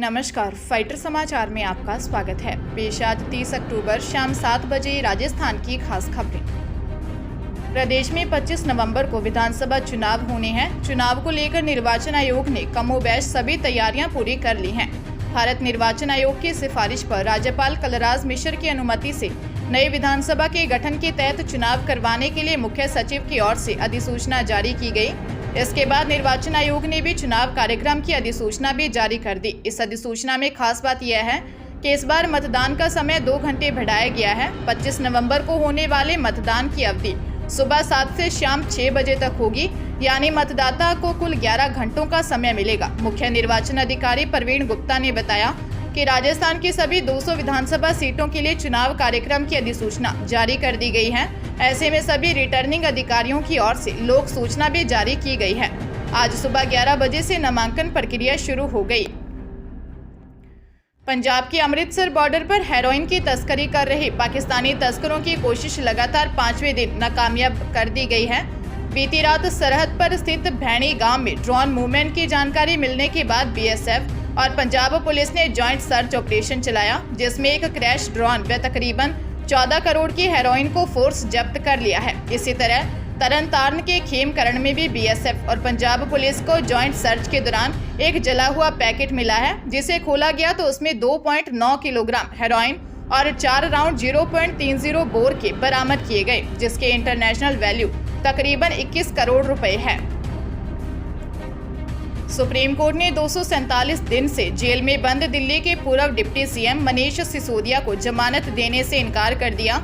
नमस्कार, फाइटर समाचार में आपका स्वागत है। पेश आज 30 अक्टूबर शाम 7 बजे राजस्थान की खास खबरें। प्रदेश में 25 नवंबर को विधानसभा चुनाव होने हैं। चुनाव को लेकर निर्वाचन आयोग ने कमोबेश सभी तैयारियां पूरी कर ली हैं। भारत निर्वाचन आयोग की सिफारिश पर राज्यपाल कलराज मिश्र की अनुमति से नई विधानसभा के गठन के तहत चुनाव करवाने के लिए मुख्य सचिव की ओर से अधिसूचना जारी की गई। इसके बाद निर्वाचन आयोग ने भी चुनाव कार्यक्रम की अधिसूचना भी जारी कर दी। इस अधिसूचना में खास बात यह है कि इस बार मतदान का समय 2 घंटे बढ़ाया गया है। 25 नवंबर को होने वाले मतदान की अवधि सुबह 7 से शाम 6 बजे तक होगी, यानी मतदाता को कुल 11 घंटों का समय मिलेगा। मुख्य निर्वाचन अधिकारी प्रवीण गुप्ता ने बताया कि राजस्थान की सभी 200 विधानसभा सीटों के लिए चुनाव कार्यक्रम की अधिसूचना जारी कर दी गई है। ऐसे में सभी रिटर्निंग अधिकारियों की ओर से लोक सूचना भी जारी की गई है। आज सुबह 11 बजे से नामांकन प्रक्रिया शुरू हो गई। पंजाब के अमृतसर बॉर्डर पर हेरोइन की तस्करी कर रहे पाकिस्तानी तस्करों की कोशिश लगातार 5वें दिन नाकामयाब कर दी गई है। बीती रात सरहद पर स्थित भैणी गांव में ड्रोन मूवमेंट की जानकारी मिलने के बाद बीएसएफ और पंजाब पुलिस ने जॉइंट सर्च ऑपरेशन चलाया, जिसमें एक क्रैश ड्रोन व तकरीबन 14 करोड़ की हेरोइन को फोर्स जब्त कर लिया है। इसी तरह तरन तारण के खेमकरण में भी बीएसएफ और पंजाब पुलिस को जॉइंट सर्च के दौरान एक जला हुआ पैकेट मिला है, जिसे खोला गया तो उसमें 2.9 किलोग्राम हेरोइन और 4 राउंड 0.30 बोर के बरामद किए गए, जिसके इंटरनेशनल वैल्यू तकरीबन 21 करोड़ रुपए है। सुप्रीम कोर्ट ने 247 दिन से जेल में बंद दिल्ली के पूर्व डिप्टी सीएम मनीष सिसोदिया को जमानत देने से इनकार कर दिया।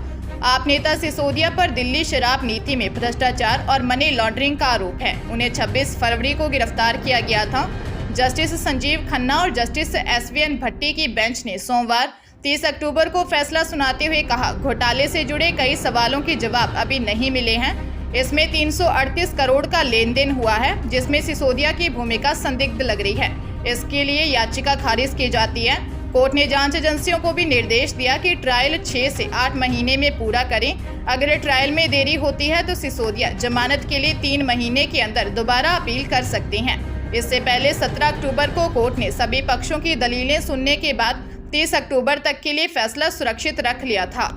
आप नेता सिसोदिया पर दिल्ली शराब नीति में भ्रष्टाचार और मनी लॉन्ड्रिंग का आरोप है। उन्हें 26 फरवरी को गिरफ्तार किया गया था। जस्टिस संजीव खन्ना और जस्टिस एसवीएन भट्टी की बेंच ने सोमवार 30 अक्टूबर को फैसला सुनाते हुए कहा, घोटाले से जुड़े कई सवालों के जवाब अभी नहीं मिले हैं। इसमें 338 करोड़ का लेन देन हुआ है, जिसमें सिसोदिया की भूमिका संदिग्ध लग रही है। इसके लिए याचिका खारिज की जाती है। कोर्ट ने जांच एजेंसियों को भी निर्देश दिया कि ट्रायल 6 से 8 महीने में पूरा करें। अगर ट्रायल में देरी होती है तो सिसोदिया जमानत के लिए 3 महीने के अंदर दोबारा अपील कर सकते हैं। इससे पहले 17 अक्टूबर को कोर्ट ने सभी पक्षों की दलीलें सुनने के बाद 30 अक्टूबर तक के लिए फैसला सुरक्षित रख लिया था।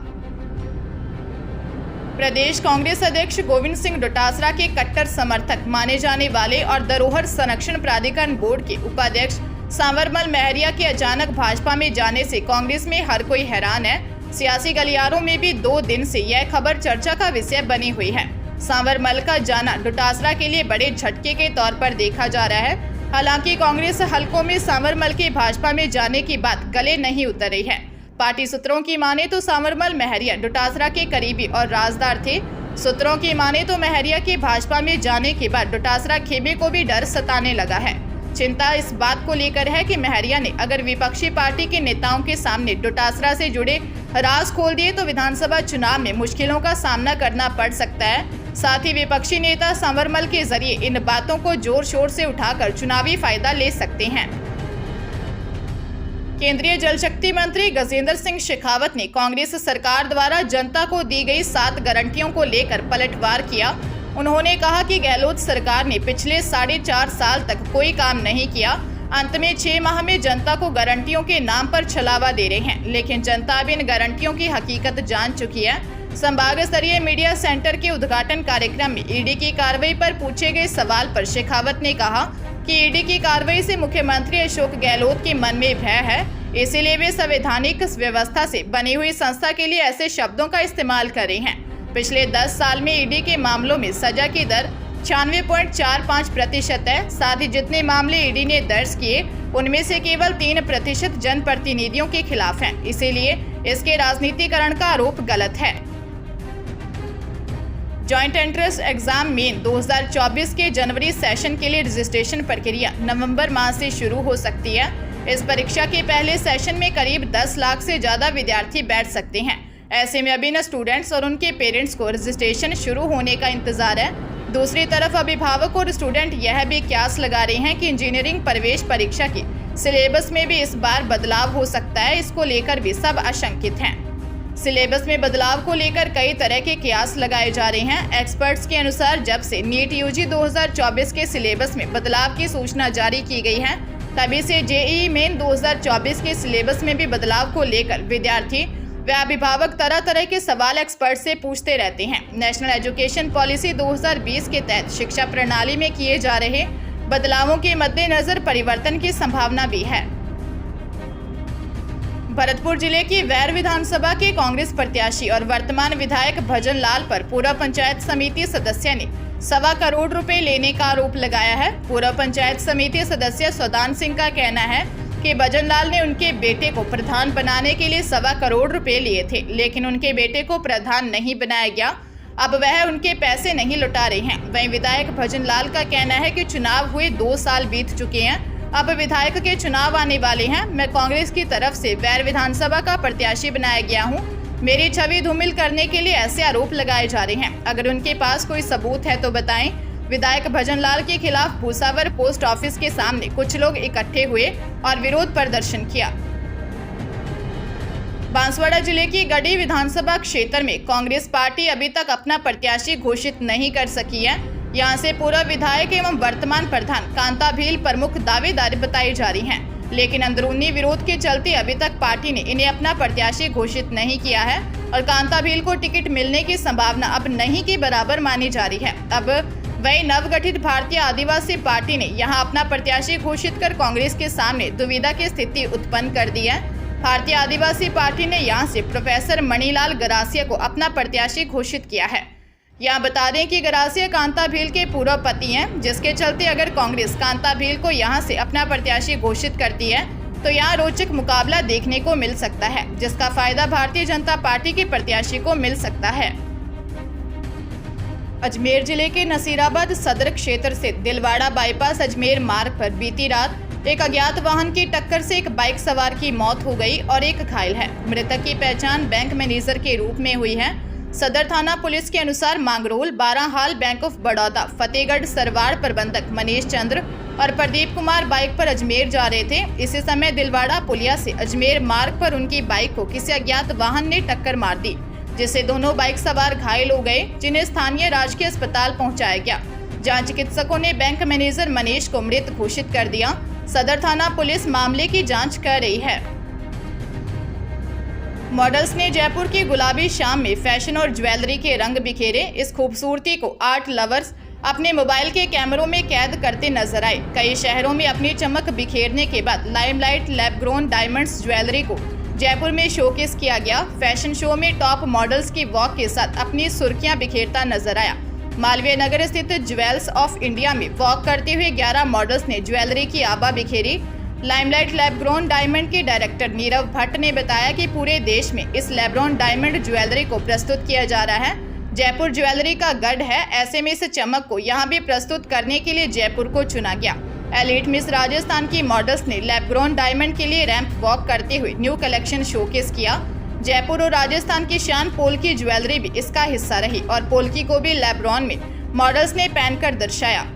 प्रदेश कांग्रेस अध्यक्ष गोविंद सिंह डोटासरा के कट्टर समर्थक माने जाने वाले और धरोहर संरक्षण प्राधिकरण बोर्ड के उपाध्यक्ष सांवरमल महरिया के अचानक भाजपा में जाने से कांग्रेस में हर कोई हैरान है। सियासी गलियारों में भी 2 दिन से यह खबर चर्चा का विषय बनी हुई है। सांवरमल का जाना डोटासरा के लिए बड़े झटके के तौर पर देखा जा रहा है। हालांकि कांग्रेस हलकों में सांवरमल के भाजपा में जाने की बात गले नहीं उतर रही है। पार्टी सूत्रों की माने तो सांवरमल महरिया डोटासरा के करीबी और राजदार थे। सूत्रों की माने तो महरिया के भाजपा में जाने के बाद डोटासरा खेमे को भी डर सताने लगा है। चिंता इस बात को लेकर है कि महरिया ने अगर विपक्षी पार्टी के नेताओं के सामने डोटासरा से जुड़े राज खोल दिए तो विधानसभा चुनाव में मुश्किलों का सामना करना पड़ सकता है। साथ ही विपक्षी नेता सांवरमल के जरिए इन बातों को जोर शोर से उठाकर चुनावी फायदा ले सकते हैं। केंद्रीय जल शक्ति मंत्री गजेंद्र सिंह शेखावत ने कांग्रेस सरकार द्वारा जनता को दी गई 7 गारंटियों को लेकर पलटवार किया। उन्होंने कहा कि गहलोत सरकार ने पिछले 4.5 साल तक कोई काम नहीं किया। अंत में 6 माह में जनता को गारंटियों के नाम पर छलावा दे रहे हैं, लेकिन जनता अब इन गारंटियों की हकीकत जान चुकी है। संभाग स्तरीय मीडिया सेंटर के उद्घाटन कार्यक्रम में ईडी की कार्रवाई पर पूछे गए सवाल पर शेखावत ने कहा कि ईडी की कार्रवाई से मुख्यमंत्री अशोक गहलोत के मन में भय है, इसीलिए वे संवैधानिक व्यवस्था से बनी हुई संस्था के लिए ऐसे शब्दों का इस्तेमाल कर रहे हैं। पिछले 10 साल में ईडी के मामलों में सजा की दर 96.45% है। साथ ही जितने मामले ईडी ने दर्ज किए उनमें से केवल 3% जनप्रतिनिधियों के खिलाफ हैं। इसीलिए इसके राजनीतिकरण का आरोप गलत है। जॉइंट एंट्रेंस एग्जाम मेन 2024 के जनवरी सेशन के लिए रजिस्ट्रेशन प्रक्रिया नवंबर माह से शुरू हो सकती है। इस परीक्षा के पहले सेशन में करीब 10 लाख से ज्यादा विद्यार्थी बैठ सकते हैं। ऐसे में अभी न स्टूडेंट्स और उनके पेरेंट्स को रजिस्ट्रेशन शुरू होने का इंतजार है। दूसरी तरफ अभिभावक और स्टूडेंट यह भी क्यास लगा रहे हैं कि इंजीनियरिंग प्रवेश परीक्षा की सिलेबस में भी इस बार बदलाव हो सकता है। इसको लेकर भी सब आशंकित हैं। सिलेबस में बदलाव को लेकर कई तरह के कयास लगाए जा रहे हैं। एक्सपर्ट्स के अनुसार जब से नीट यूजी 2024 के सिलेबस में बदलाव की सूचना जारी की गई है, तभी से जेईई मेन 2024 के सिलेबस में भी बदलाव को लेकर विद्यार्थी व अभिभावक तरह तरह के सवाल एक्सपर्ट से पूछते रहते हैं। नेशनल एजुकेशन पॉलिसी 2020 के तहत शिक्षा प्रणाली में किए जा रहे बदलावों के मद्देनजर परिवर्तन की संभावना भी है। भरतपुर जिले की वैर विधानसभा के कांग्रेस प्रत्याशी और वर्तमान विधायक भजन लाल पर पूर्व पंचायत समिति सदस्य ने 1.25 करोड़ रुपए लेने का आरोप लगाया है। पूर्व पंचायत समिति सदस्य सौदान सिंह का कहना है कि भजन लाल ने उनके बेटे को प्रधान बनाने के लिए 1.25 करोड़ रुपए लिए थे, लेकिन उनके बेटे को प्रधान नहीं बनाया गया। अब वह उनके पैसे नहीं लौटा रहे हैं। वहीं विधायक भजन लाल का कहना है कि चुनाव हुए 2 साल बीत चुके हैं, अब विधायक के चुनाव आने वाले हैं। मैं कांग्रेस की तरफ से वैर विधानसभा का प्रत्याशी बनाया गया हूं। मेरी छवि धूमिल करने के लिए ऐसे आरोप लगाए जा रहे हैं। अगर उनके पास कोई सबूत है तो बताएं। विधायक भजन लाल के खिलाफ भूसावर पोस्ट ऑफिस के सामने कुछ लोग इकट्ठे हुए और विरोध प्रदर्शन किया। बांसवाड़ा जिले की गढ़ी विधानसभा क्षेत्र में कांग्रेस पार्टी अभी तक अपना प्रत्याशी घोषित नहीं कर सकी है। यहां से पूर्व विधायक एवं वर्तमान प्रधान कांता भील प्रमुख दावेदार बताई जा रही हैं, लेकिन अंदरूनी विरोध के चलते अभी तक पार्टी ने इन्हें अपना प्रत्याशी घोषित नहीं किया है और कांता भील को टिकट मिलने की संभावना अब नहीं के बराबर मानी जा रही है। अब वही नवगठित भारतीय आदिवासी पार्टी ने यहां अपना प्रत्याशी घोषित कर कांग्रेस के सामने दुविधा की स्थिति उत्पन्न कर दी है। भारतीय आदिवासी पार्टी ने यहां से प्रोफेसर मणिलाल गरासिया को अपना प्रत्याशी घोषित किया है। यहाँ बता दें कि गरासिया कांता भील के पूर्व पति हैं, जिसके चलते अगर कांग्रेस कांता भील को यहां से अपना प्रत्याशी घोषित करती है तो यहाँ रोचक मुकाबला देखने को मिल सकता है, जिसका फायदा भारतीय जनता पार्टी के प्रत्याशी को मिल सकता है। अजमेर जिले के नसीराबाद सदर क्षेत्र से दिलवाड़ा बाईपास अजमेर मार्ग पर बीती रात एक अज्ञात वाहन की टक्कर से एक बाइक सवार की मौत हो गई और एक घायल है। मृतक की पहचान बैंक मैनेजर के रूप में हुई है। सदर थाना पुलिस के अनुसार मांगरोल, बाराहाल, बैंक ऑफ बड़ौदा, फतेहगढ़ सरवाड़ प्रबंधक मनीष चंद्र और प्रदीप कुमार बाइक पर अजमेर जा रहे थे। इसी समय दिलवाड़ा पुलिया से अजमेर मार्ग पर उनकी बाइक को किसी अज्ञात वाहन ने टक्कर मार दी, जिससे दोनों बाइक सवार घायल हो गए, जिन्हें स्थानीय राजकीय अस्पताल पहुंचाया गया। जहां चिकित्सकों ने बैंक मैनेजर मनीष को मृत घोषित कर दिया। सदर थाना पुलिस मामले की जाँच कर रही है। मॉडल्स ने जयपुर की गुलाबी शाम में फैशन और ज्वेलरी के रंग बिखेरे। इस खूबसूरती को आर्ट लवर्स अपने मोबाइल के कैमरों में कैद करते नजर आए। कई शहरों में अपनी चमक बिखेरने के बाद limelight lab grown diamonds jewellery को जयपुर में शोकेस किया गया। फैशन शो में टॉप मॉडल्स की वॉक के साथ अपनी सुर्खियां बिखेरता नजर आया। मालवीय नगर स्थित ज्वेल्स ऑफ इंडिया में वॉक करते हुए 11 मॉडल्स ने ज्वेलरी की आभा बिखेरी। लाइमलाइट लैब ग्रोन डायमंड के डायरेक्टर नीरव भट्ट ने बताया कि पूरे देश में इस लैब्रोन डायमंड ज्वेलरी को प्रस्तुत किया जा रहा है। जयपुर ज्वेलरी का गढ़ है, ऐसे में इस चमक को यहां भी प्रस्तुत करने के लिए जयपुर को चुना गया। एलिट मिस राजस्थान की मॉडल्स ने लैब ग्रोन डायमंड के लिए रैंप वॉक करते हुए न्यू कलेक्शन शोकेस किया। जयपुर और राजस्थान की शान पोल्की ज्वेलरी भी इसका हिस्सा रही और पोल्की को भी लैब्रोन में मॉडल्स ने पहनकर दर्शाया।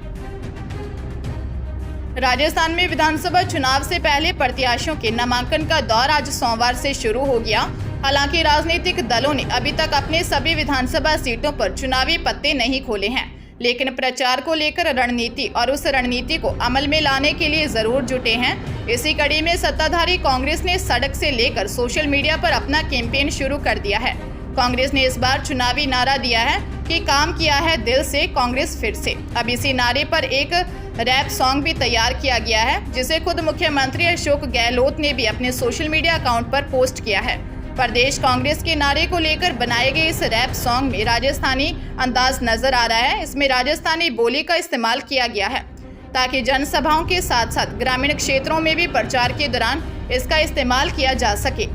राजस्थान में विधानसभा चुनाव से पहले प्रत्याशियों के नामांकन का दौर आज सोमवार से शुरू हो गया। हालांकि राजनीतिक दलों ने अभी तक अपने सभी विधानसभा सीटों पर चुनावी पत्ते नहीं खोले हैं, लेकिन प्रचार को लेकर रणनीति और उस रणनीति को अमल में लाने के लिए जरूर जुटे हैं। इसी कड़ी में सत्ताधारी कांग्रेस ने सड़क से लेकर सोशल मीडिया पर अपना कैंपेन शुरू कर दिया है। कांग्रेस ने इस बार चुनावी नारा दिया है कि काम किया है दिल से, कांग्रेस फिर से। अब इसी नारे पर एक रैप सॉन्ग भी तैयार किया गया है, जिसे खुद मुख्यमंत्री अशोक गहलोत ने भी अपने सोशल मीडिया अकाउंट पर पोस्ट किया है। प्रदेश कांग्रेस के नारे को लेकर बनाए गए इस रैप सॉन्ग में राजस्थानी अंदाज नजर आ रहा है। इसमें राजस्थानी बोली का इस्तेमाल किया गया है ताकि जनसभाओं के साथ साथ ग्रामीण क्षेत्रों में भी प्रचार के दौरान इसका इस्तेमाल किया जा सके।